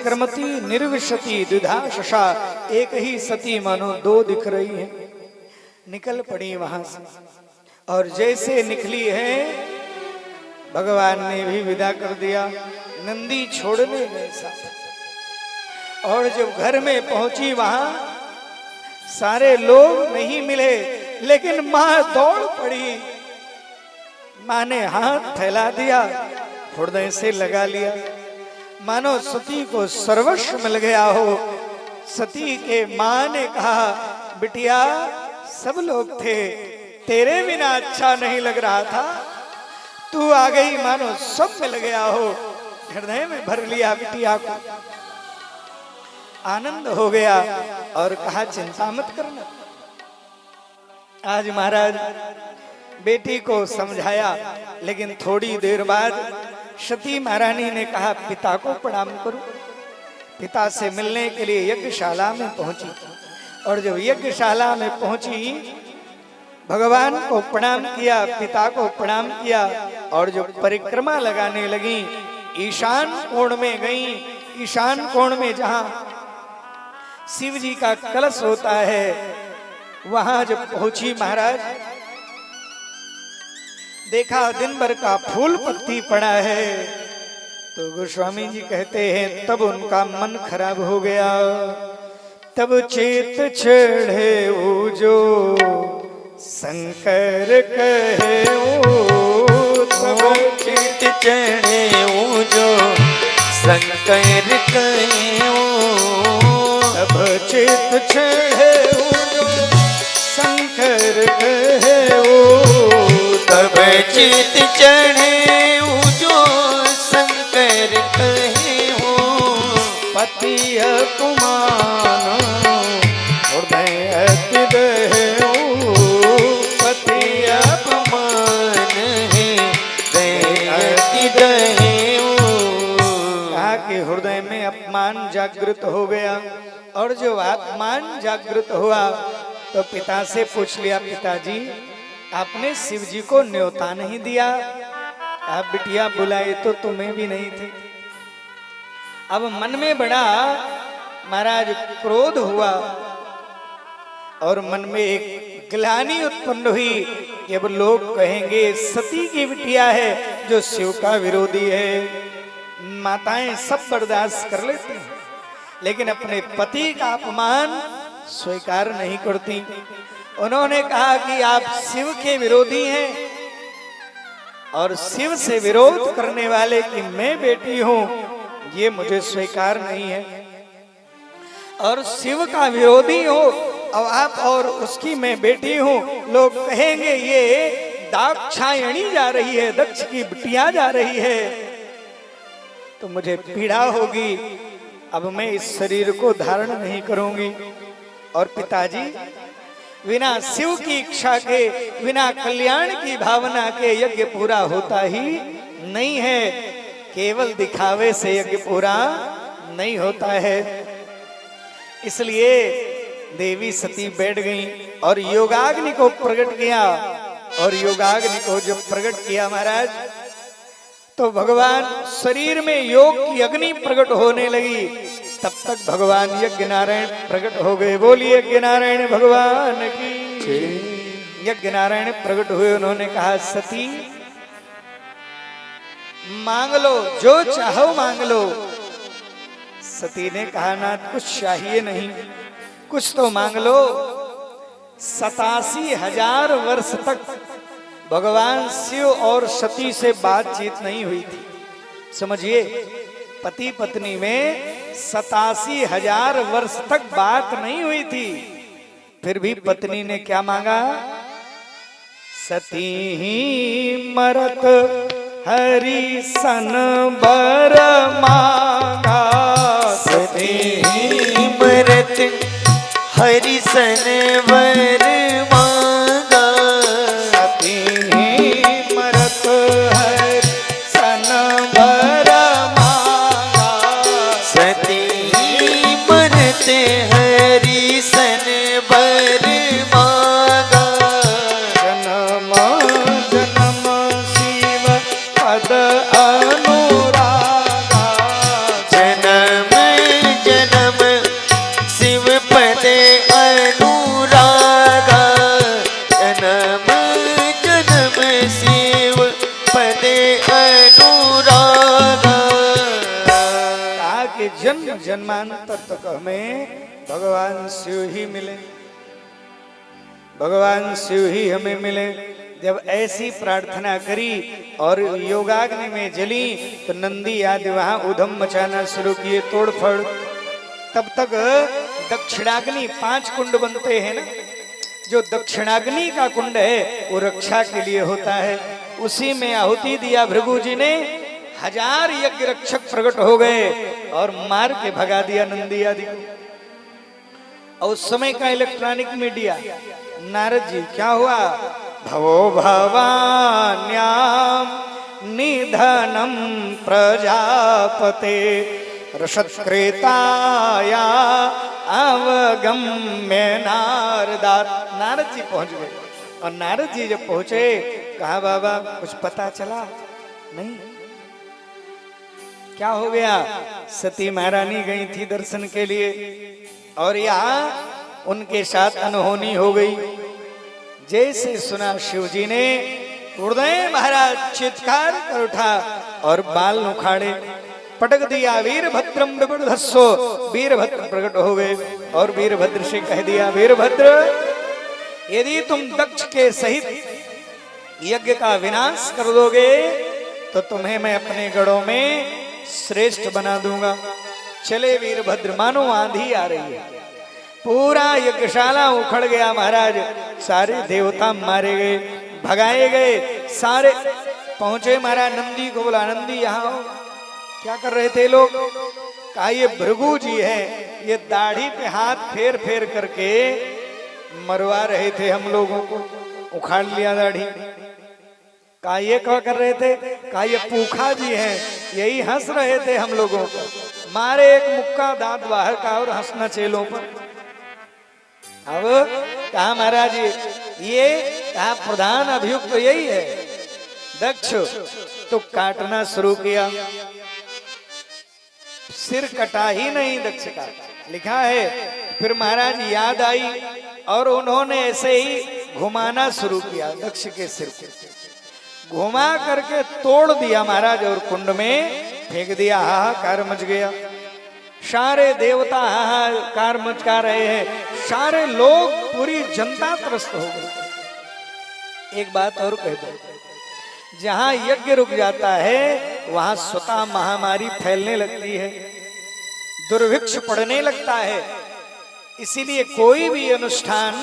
निष्क्रमति निर्विशति द्विधा शशा, एक ही सती मानो दो दिख रही है। निकल पड़ी वहां से और जैसे निकली है भगवान ने भी विदा कर दिया, नंदी छोड़ने गए साथ। और जब घर में पहुंची वहां सारे लोग नहीं मिले, लेकिन मां दौड़ पड़ी। मां ने हाथ फैला दिया, हृदय से लगा लिया, मानो सती को सर्वस्व मिल गया हो। सती के मां ने कहा, बिटिया सब लोग थे, तेरे बिना अच्छा नहीं लग रहा था, तू आ गई मानो सब मिल गया हो। हृदय में भर लिया बिटिया को, आनंद हो गया और कहा चिंता मत करना। आज महाराज बेटी को समझाया, लेकिन थोड़ी देर बाद सती महारानी ने कहा पिता को प्रणाम करो। पिता से मिलने के लिए यज्ञशाला में पहुंची और जब यज्ञशाला में पहुंची भगवान को प्रणाम किया, पिता को प्रणाम किया और जो परिक्रमा लगाने लगी ईशान कोण में गई। ईशान कोण में जहां शिव जी का कलश होता है वहां जब पहुंची महाराज, देखा दिन भर का फूल पत्ती पड़ा है। तो गोस्वामी जी कहते हैं तब उनका मन खराब हो गया। तब चेत चढ़े जो शंकर कहे, तब चित चढ़े जो शंकर कहे, तब चित चढ़े जो शंकर कहे, तब चित चढ़े जो शंकर कहे, पति अपमान हृदय अति दहे, पति अपमान है दयति दहे। कहा कि हृदय में अपमान जागृत हो गया और जो अपमान जागृत हुआ तो पिता से पूछ लिया, पिताजी आपने शिव जी को न्योता नहीं दिया, आप बिटिया बुलाए तो तुम्हें भी नहीं थे। अब मन में बड़ा महाराज क्रोध हुआ और मन में एक ग्लानि उत्पन्न हुई कि अब लोग कहेंगे सती की बिटिया है जो शिव का विरोधी है। माताएं सब बर्दाश्त कर लेती हैं लेकिन अपने पति का अपमान स्वीकार नहीं करती। उन्होंने कहा कि आप शिव के विरोधी हैं और शिव से विरोध करने वाले की मैं बेटी हूं, ये मुझे स्वीकार नहीं है। और शिव का विरोधी हो और आप और उसकी मैं बेटी हूं, लोग कहेंगे ये दाक्षायणी जा रही है, दक्ष की बिटिया जा रही है, तो मुझे पीड़ा होगी। अब मैं इस शरीर को धारण नहीं करूंगी। और पिताजी बिना शिव की इच्छा के, बिना कल्याण की भावना के यज्ञ पूरा होता ही नहीं है। केवल दिखावे से यज्ञ पूरा नहीं होता है। इसलिए देवी सती बैठ गई और योगाग्नि को प्रकट किया। और योगाग्नि को जब प्रकट किया महाराज तो भगवान शरीर में योग की अग्नि प्रकट होने लगी। तब तक भगवान यज्ञ नारायण प्रकट हो गए। बोलिए यज्ञ नारायण भगवान की। यज्ञ नारायण प्रकट हुए। उन्होंने कहा सती मांग लो, जो चाहो मांग लो। सती ने कहा ना कुछ चाहिए नहीं, कुछ तो मांग लो। 87,000 वर्ष तक भगवान शिव और सती से बातचीत नहीं हुई थी। समझिए, पति पत्नी में 87,000 वर्ष तक बात नहीं हुई थी। फिर भी पत्नी ने क्या मांगा? सती ही मरत हरि सन बर मांगा। सती ही मरत हरि सन बर मांगा। सती ही मरत हरि सन बर मांगा। सती ही मरत हरि सन बर मांगा। जन्म जन्म शिव पद अनुरागा। जन्म कि जन्म जन्मांतर तक हमें भगवान शिव ही मिले, भगवान शिव ही हमें मिले। जब ऐसी प्रार्थना करी और योगाग्नि में जली तो नंदी आदि वहां उधम मचाना शुरू किए, तोड़फोड़। तब तक दक्षिणाग्नि 5 कुंड बनते हैं ना, जो दक्षिणाग्नि का कुंड है वो रक्षा के लिए होता है, उसी में आहुति दिया भृगु जी ने। 1000 यज्ञ रक्षक प्रकट हो गए और मार के भगा दिया नंदी आदि को। और उस समय का इलेक्ट्रॉनिक मीडिया, नारद जी क्या हुआ, भवो भवान्याम निधनम प्रजापते रसत्कृताया अवगम्य नारदात। नारद जी पहुंच गए और नारद जी जब पहुंचे कहा बाबा कुछ पता चला नहीं, क्या हो गया। सती महारानी गई थी दर्शन के लिए और यहाँ उनके साथ अनहोनी हो गई। जैसे सुना शिव जी ने हृदय महाराज चित्कार कर उठा और बाल उखाड़े, पटक दिया, वीरभद्रम विबुधस्सो। वीरभद्र प्रकट हो गए और वीरभद्र से कह दिया, वीरभद्र यदि तुम दक्ष के सहित यज्ञ का विनाश कर दोगे तो तुम्हें मैं अपने गढ़ों में श्रेष्ठ बना दूंगा। चले वीरभद्र, मानो आंधी आ रही है, पूरा यज्ञशाला उखड़ गया महाराज, सारे देवता मारे गए, भगाए गए सारे। पहुंचे महाराज नंदी को बोला, नंदी यहाँ आओ। क्या कर रहे थे लोग, कहा ये भृगु जी है, ये दाढ़ी पे हाथ फेर फेर करके मरवा रहे थे हम लोगों को, उखाड़ लिया दाढ़ी। कहा ये क्या कर रहे थे, कहा ये पूखा जी हैं, यही हंस रहे थे हम लोगों को, मारे एक मुक्का दांत बाहर का और हंसना चेलों पर। अब कहा महाराज ये कहा प्रधान अभियुक्त तो यही है दक्ष, तो काटना शुरू किया, सिर कटा ही नहीं दक्ष का, लिखा है। फिर महाराज याद आई और उन्होंने ऐसे ही घुमाना शुरू किया दक्ष के सिर को, घुमा करके तोड़ दिया महाराज और कुंड में फेंक दिया। हाहाकार मच गया, सारे देवता हाहाकार मचा रहे हैं, सारे लोग पूरी जनता त्रस्त हो गई। एक बात और कह दो, जहां यज्ञ रुक जाता है वहां स्वतः महामारी फैलने लगती है, दुर्भिक्ष पड़ने लगता है। इसीलिए कोई भी अनुष्ठान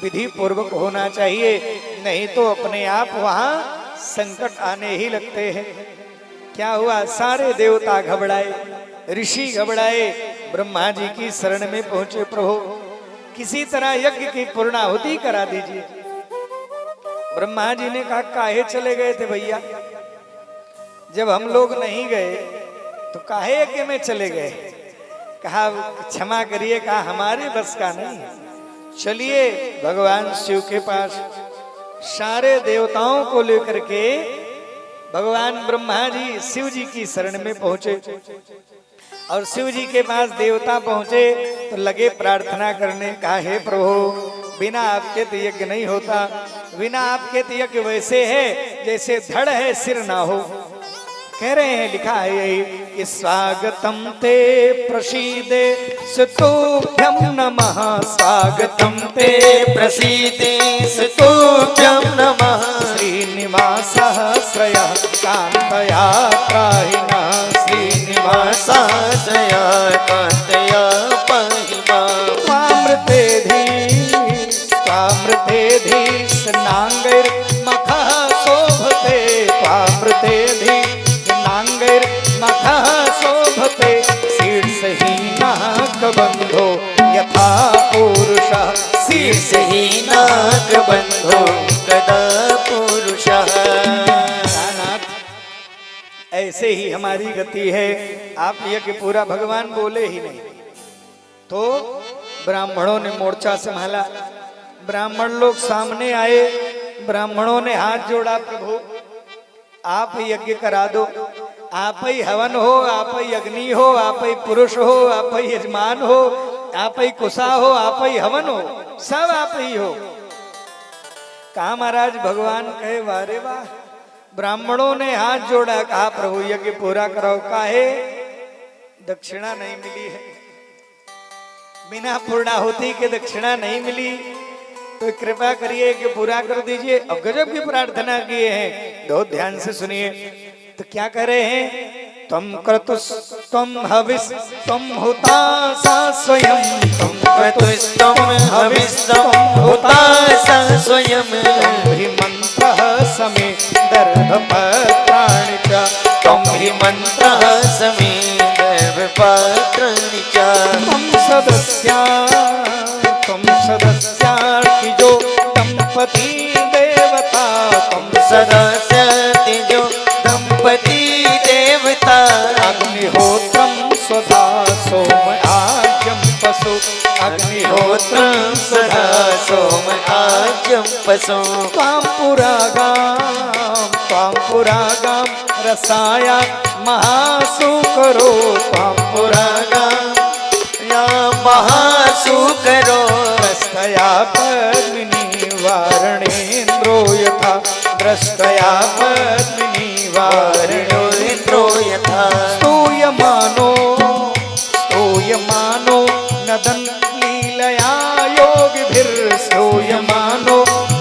विधि पूर्वक होना चाहिए, नहीं तो अपने आप वहां संकट आने ही लगते हैं। क्या हुआ, सारे देवता घबराए, ऋषि घबराए, ब्रह्मा जी की शरण में पहुंचे, प्रभु किसी तरह यज्ञ की पूर्णाहुति करा दीजिए। ब्रह्मा जी ने कहा काहे चले गए थे भैया, जब हम लोग नहीं गए तो काहे यज्ञ में चले गए। कहा क्षमा करिए, कहा हमारे बस का नहीं है, चलिए भगवान शिव के पास। सारे देवताओं को लेकर के भगवान ब्रह्मा जी शिव जी की शरण में पहुंचे और शिव जी के पास देवता पहुंचे तो लगे प्रार्थना करने। कहा हे प्रभु बिना आपके तो यज्ञ नहीं होता, बिना आपके तो यज्ञ वैसे है जैसे धड़ है सिर ना हो। कह रहे हैं, लिखा है यही कि स्वागतम ते प्रसीदे स्तुभ्यं नमः, स्वागतम ते प्रसीदे स्तुभ्यं नमः। श्रीनिवासः श्रयः कान्तया पाहिनः, श्रीनिवासः श्रयः कान्तया पाहिनः। त्वामृतेधि स्नागैर्मखः शोभते, त्वामृतेधि नांगैर्मखः शोभते, शीर्षहीनः कबन्धो यथा पुरुषः, शीर्षहीनः कबन्धो कदा पुरुषः। ऐसे ही हमारी गति है। आप यज्ञ पूरा भगवान बोले ही नहीं तो ब्राह्मणों ने मोर्चा संभाला, ब्राह्मण लोग सामने आए, ब्राह्मणों ने हाथ जोड़ा, प्रभु आप यज्ञ करा दो, आप ही हवन हो, आप ही अग्नि हो, आप ही पुरुष हो, आप ही यजमान हो, आप ही कुशा हो, आप ही हवन हो, सब आप ही हो। कहा महाराज भगवान कहे वारे वाह। ब्राह्मणों ने हाथ जोड़ा, कहा प्रभु यज्ञ पूरा कराओ। काहे, दक्षिणा नहीं मिली है, बिना पूर्णाहुति के दक्षिणा नहीं मिली, तो कृपा करिए कि पूरा कर दीजिए। अब गजब की प्रार्थना किए हैं, बहुत ध्यान से सुनिए। तो क्या कह रहे हैं? तम क्रतुस तम हविस तम हुतासा स्वयं, तम क्रतुस क्रतुस्तम हविस्तम हुतासा स्वयं, हि मंत्रः समे दर्भपत्राणि च, त्वं हि मन्त्रः समे देवपात्राणि च, त्वं सदस्यार्चिजो दंपती देवता, त्वं सदस्यतिजो दंपती देवता, अग्निहोत्रं स्वधा सोम आज्यं पशु, अग्निहोत्रं सदा सोम आज्यं पशु, त्वां पुरागां रसाया महासुकरो, त्वां पुरागा या महासुकरो, द्रष्टया पद्मिनी वारणेन्द्रो यथा, द्रष्टया पद्मिनी वारणो वारणेन्द्रो यथा, स्तूयमानो नदन लीलया योगिभिर्स्तूयमानो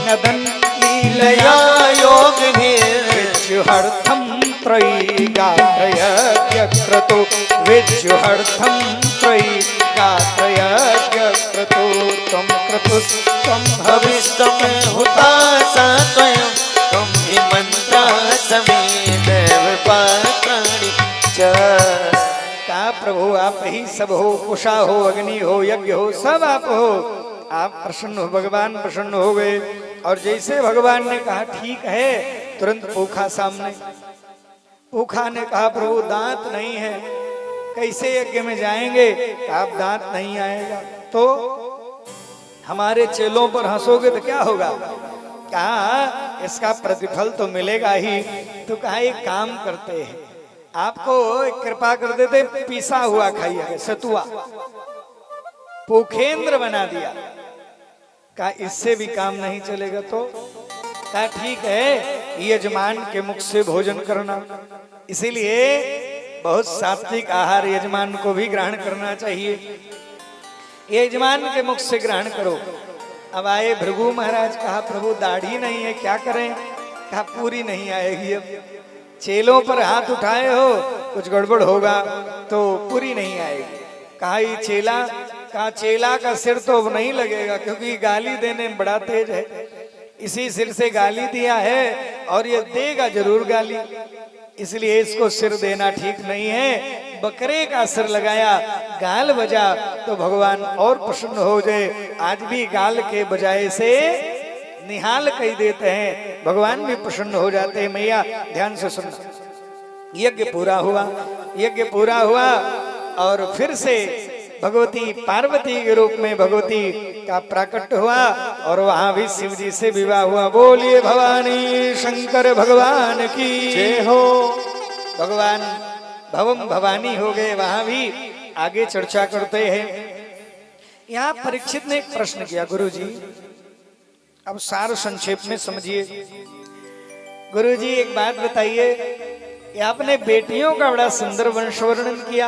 नदन लीलया लया योगिभिर्, विद्युहर्थं त्रयी गात्रयज्ञक्रतु, विद्युहर्थं त्रयी गात्रयज्ञक्रतु, त्वं क्रतुस्त्वं हविस्तम हुतासा स्वयं, त्वं हि मन्त्रः समे देवपात्राणि च। का प्रभु आप ही सब हो, उषा हो, अग्नि हो, यज्ञ हो, सब आप हो। आप प्रसन्न हो, भगवान प्रसन्न हो गए। और जैसे भगवान ने कहा ठीक है, तुरंत पूखा सामने। पूखा ने कहा प्रभु दांत नहीं है, कैसे यज्ञ में जाएंगे? आप दांत नहीं आएगा तो हमारे चेलों पर हंसोगे तो क्या होगा? कहा इसका प्रतिफल तो मिलेगा ही। तो कहा एक काम करते हैं, आपको एक कृपा कर देते, पीसा हुआ खाइए, सतुआ पोखेंद्र बना दिया। कहा इससे भी काम नहीं चलेगा तो? कहा ठीक है, यजमान के मुख से भोजन करना, इसीलिए बहुत सात्विक आहार यजमान को भी ग्रहण करना चाहिए। यजमान के मुख से ग्रहण करो। अब आए भृगु महाराज, कहा प्रभु दाढ़ी नहीं है, क्या करें? कहा पूरी नहीं आएगी। अब चेलों पर हाथ उठाए हो, कुछ गड़बड़ होगा तो पूरी नहीं आएगी। कहा ये चेला, कहा चेला का सिर तो अब नहीं लगेगा, क्योंकि गाली देने में बड़ा तेज है, इसी सिर से गाली दिया है और ये देगा जरूर गाली, इसलिए इसको सिर देना ठीक नहीं है। बकरे का सिर लगाया, गाल बजा तो भगवान और प्रसन्न हो जाए। आज भी गाल के बजाय से निहाल कह देते हैं, भगवान भी प्रसन्न हो जाते हैं। मैया ध्यान से सुनना। यज्ञ पूरा हुआ, यज्ञ पूरा हुआ और फिर से भगवती पार्वती के रूप में भगवती का प्राकट्य हुआ और वहां भी शिव जी से विवाह हुआ। बोलिए भवानी शंकर भगवान की जय हो। भगवान भवम भवानी हो गए, वहां भी आगे चर्चा करते हैं। यहाँ परीक्षित ने एक प्रश्न किया, गुरुजी अब सार संक्षेप में समझिए। गुरुजी एक बात बताइए, आपने बेटियों का बड़ा सुंदर वंश वर्णन किया,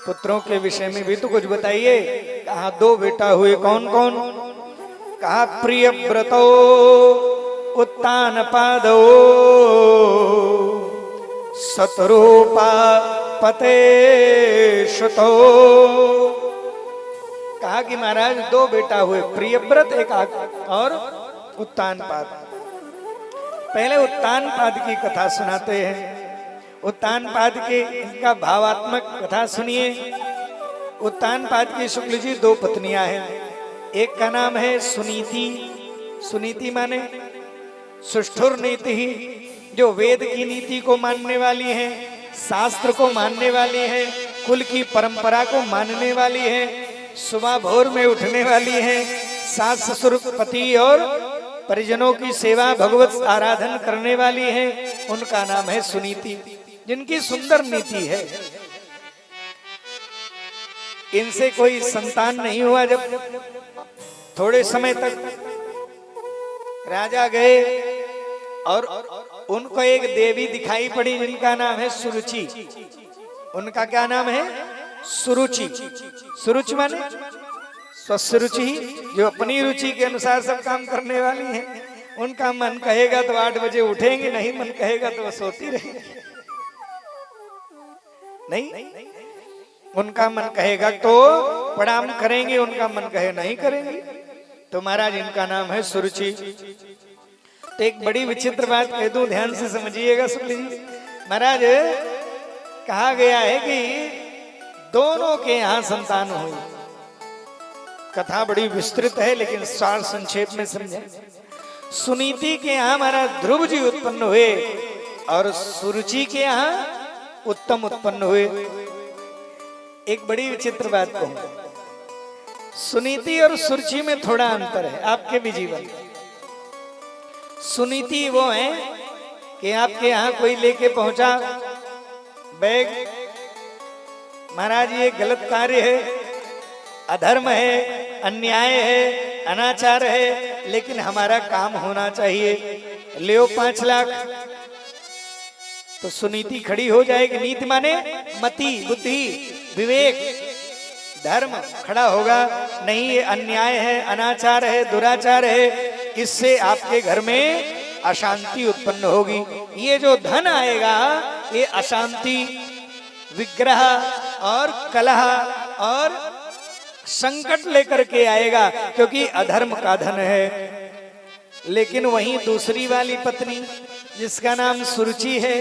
पुत्रों के विषय में भी तो कुछ बताइए। कहा 2 बेटा हुए, कौन कौन? कहा प्रियव्रतो उत्तानपादो शतरूपा पते शुतो। कहा कि महाराज 2 बेटा हुए, प्रियव्रत एक और उत्तानपाद। पहले उत्तानपाद की कथा सुनाते हैं। उत्तानपाद के इनका भावात्मक कथा सुनिए। उत्तानपाद की शुक्ल जी 2 पत्नियां हैं। एक का नाम है सुनीति। सुनीति माने सुष्ठुर नीति ही, जो वेद की नीति को मानने वाली है, शास्त्र को मानने वाली है, कुल की परंपरा को मानने वाली है, सुबह भोर में उठने वाली है, सास ससुर पति और परिजनों की सेवा भगवत आराधन करने वाली है, उनका नाम है सुनीति, जिनकी सुंदर नीति है। इनसे कोई संतान नहीं हुआ। जब थोड़े समय तक राजा गए और उनको एक देवी दिखाई पड़ी जिनका नाम है सुरुचि। उनका क्या नाम है? सुरुचि। सुरुचि माने स्वरुचि, जो अपनी रुचि के अनुसार सब काम करने वाली है। उनका मन कहेगा तो 8 बजे उठेंगे, नहीं मन कहेगा तो वो सोती रहेंगे। नहीं, उनका मन कहेगा तो प्रणाम करेंगे, उनका मन कहे नहीं करेंगे। तो महाराज इनका नाम है सुरुचि। तो एक बड़ी विचित्र बात कह दूं, ध्यान से समझिएगा, सुन लीजिए। महाराज कहा गया है कि दोनों के यहां संतान हुई। कथा बड़ी विस्तृत है लेकिन सार संक्षेप में समझे। सुनीति के यहाँ महाराज ध्रुव जी उत्पन्न हुए और सुरुचि के यहाँ उत्तम उत्पन्न हुए। एक बड़ी विचित्र बात कहूं, सुनीति और सुरुचि में थोड़ा अंतर है आपके भी जीवन। सुनीति वो है कि आपके यहाँ कोई लेके पहुंचा बैग, महाराज ये गलत कार्य है, अधर्म है, अन्याय है, अनाचार है, लेकिन हमारा काम होना चाहिए, ले 5 लाख। तो सुनीति खड़ी हो जाएगी। नीति माने मति, बुद्धि, विवेक, धर्म खड़ा होगा। नहीं, ये अन्याय है, अनाचार है, दुराचार है, इससे आपके घर में अशांति उत्पन्न होगी। ये जो धन आएगा ये अशांति, विग्रह और कलह और संकट लेकर के आएगा, क्योंकि अधर्म का धन है। लेकिन वहीं दूसरी वाली पत्नी जिसका नाम सुरुचि है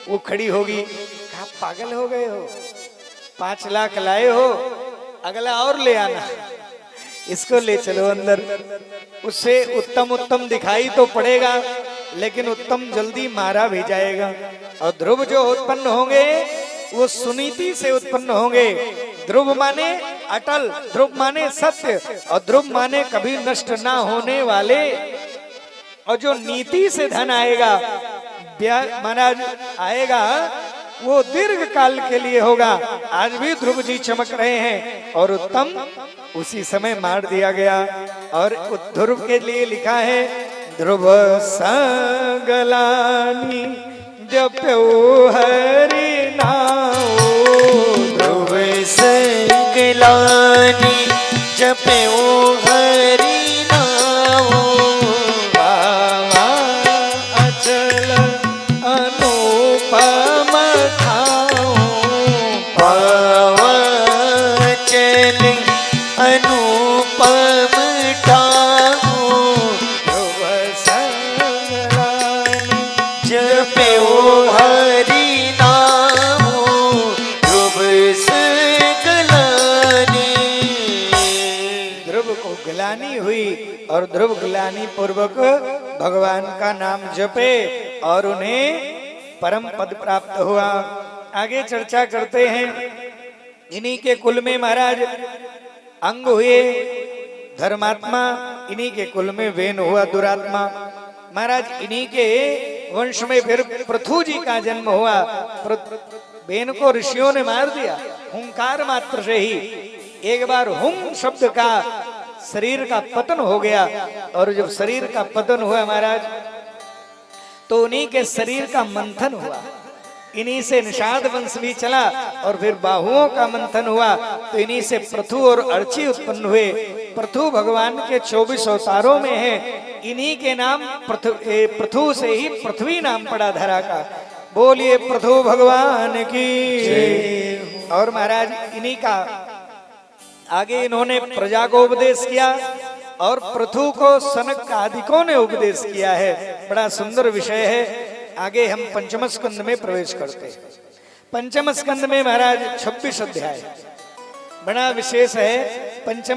वो खड़ी होगी। कहा पागल हो गए हो, 5 लाख लाए हो, अगला और ले आना, इसको ले चलो अंदर। उससे उत्तम उत्तम दिखाई तो पड़ेगा लेकिन उत्तम जल्दी मारा भी जाएगा। और ध्रुव जो उत्पन्न होंगे वो सुनीति से उत्पन्न होंगे। ध्रुव माने अटल, ध्रुव माने सत्य, और ध्रुव माने कभी नष्ट ना होने वाले। और जो नीति से धन आएगा, महाराज आएगा, वो दीर्घ काल के लिए होगा। आज भी ध्रुव जी चमक रहे हैं और उत्तम उसी समय मार दिया गया। और ध्रुव के लिए लिखा है, ध्रुव सगलानी जप्यो हरि नाम, ध्रुव सगलानी जप्यो हरि नाम, पावा अचल अनुपम ठाऊ, पावा अचल अनुपम ठाऊ, ध्रुव सगलानी जप्यो हरि नाम, ध्रुव सगलानी। ध्रुव को ग्लानि हुई और ध्रुव ग्लानि पूर्वक भगवान का नाम जपे और उन्हें परम पद प्राप्त हुआ। आगे चर्चा करते हैं। इन्हीं के कुल में महाराज अंग हुए धर्मात्मा, इन्हीं के कुल में वेन हुआ दुरात्मा। महाराज इन्हीं के वंश में फिर पृथु जी का जन्म हुआ। वेन को ऋषियों ने मार दिया हुंकार मात्र से ही। एक बार हुं शब्द का शरीर का पतन हो गया, और जब शरीर का पतन हुआ महाराज तो उन्हीं के शरीर का मंथन हुआ। इन्हीं से निषाद वंश भी चला और फिर बाहुओं का मंथन हुआ, तो इन्हीं से पृथु और अर्ची उत्पन्न हुए। पृथु भगवान के 24 अवतारों में है। इन्हीं के नाम पृथु से ही पृथ्वी नाम पड़ा धरा का। बोलिए पृथु भगवान की। और महाराज इन्हीं का आगे इन्होंने प्रजा को उपदेश किया और पृथु को सनक आदिकों ने उपदेश किया है। बड़ा सुंदर विषय है। आगे हम पंचम स्कंद में प्रवेश करते हैं। पंचम स्कंद में महाराज 26 अध्याय बड़ा विशेष है। पंचम